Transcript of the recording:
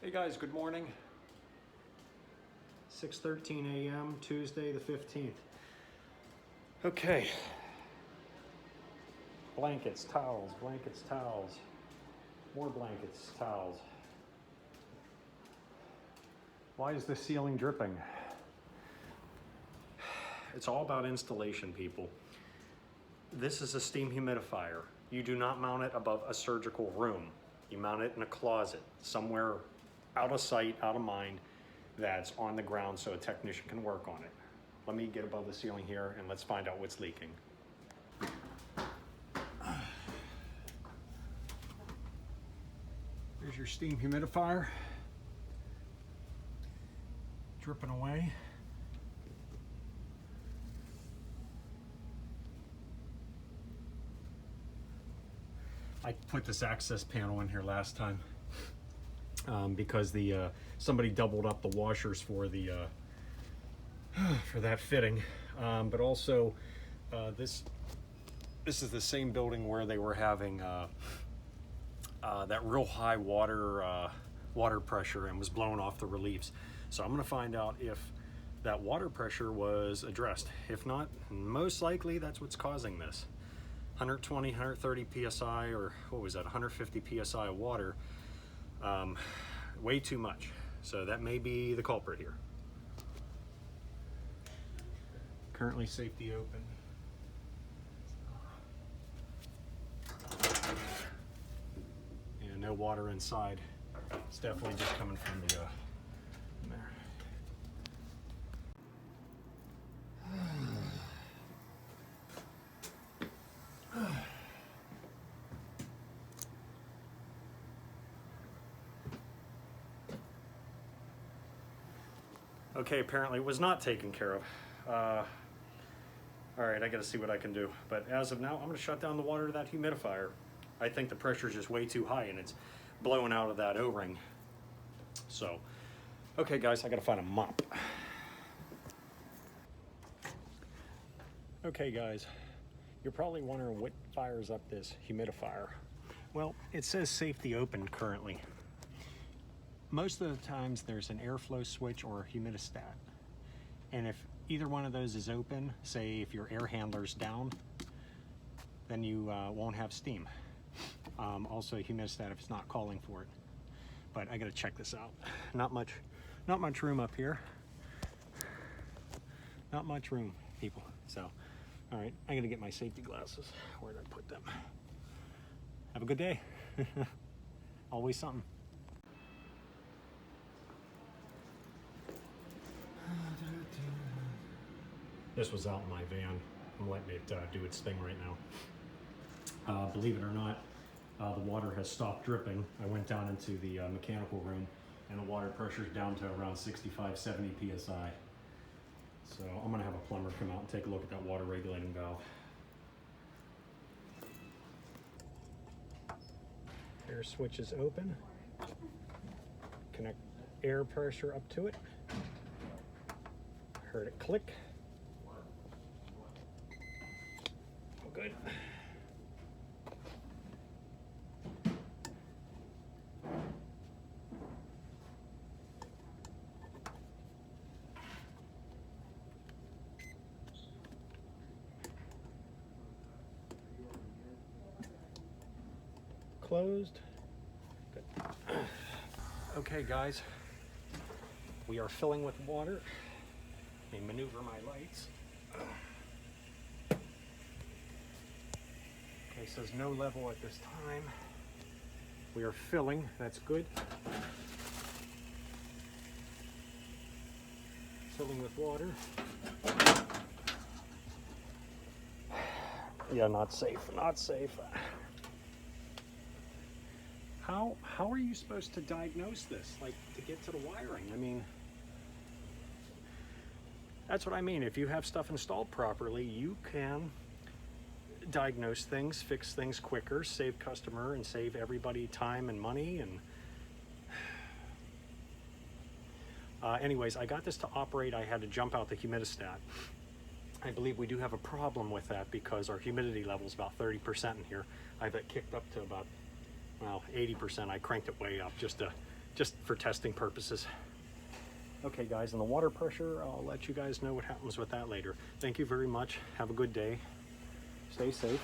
Hey guys, good morning. 6:13 a.m. Tuesday the 15th. Okay. Blankets, towels, blankets, towels. More blankets, towels. Why is the ceiling dripping? It's all about installation, people. This is a steam humidifier. You do not mount it above a surgical room. You mount it in a closet, somewhere out of sight, out of mind, that's on the ground so a technician can work on it. Let me get above the ceiling here and let's find out what's leaking. Here's your steam humidifier. Dripping away. I put this access panel in here last time because somebody doubled up the washers for the for that fitting, but also this is the same building where they were having that real high water pressure and was blowing off the reliefs. So I'm going to find out if that water pressure was addressed. If not, most likely that's what's causing this. 120, 130 psi, or what was that, 150 psi of water, way too much. So that may be the culprit here. Currently safety open. And no water inside. It's definitely just coming from the from there. Okay, apparently it was not taken care of. All right, I gotta see what I can do. But as of now, I'm gonna shut down the water to that humidifier. I think the pressure is just way too high and it's blowing out of that O-ring. So, okay guys, I gotta find a mop. Okay guys, you're probably wondering what fires up this humidifier. Well, it says safety open currently. Most of the times there's an airflow switch or a humidistat. And if either one of those is open, say if your air handler's down, then you won't have steam. Also a humidistat if it's not calling for it. But I gotta check this out. Not much room up here. Not much room, people. So, all right, I gotta get my safety glasses. Where did I put them? Have a good day. Always something. This was out in my van. I'm letting it do its thing right now. Believe it or not, the water has stopped dripping. I went down into the mechanical room and the water pressure's down to around 65, 70 psi. So I'm gonna have a plumber come out and take a look at that water regulating valve. Air switch is open. Connect air pressure up to it. Heard it click. Good. Closed. Good. Okay guys, we are filling with water. Let me maneuver my lights. Okay, says no level at this time. We are filling, that's good. Filling with water. Yeah, not safe, not safe. How are you supposed to diagnose this? Like, to get to the wiring? I mean, that's what I mean. If you have stuff installed properly, you can diagnose things, fix things quicker, save customer and save everybody time and money. And anyways, I got this to operate. I had to jump out the humidistat. I believe we do have a problem with that because our humidity level is about 30% in here. I've kicked up to about, well, 80%. I cranked it way up just to just for testing purposes. Okay guys, and the water pressure, I'll let you guys know what happens with that later. Thank you very much. Have a good day. Stay safe.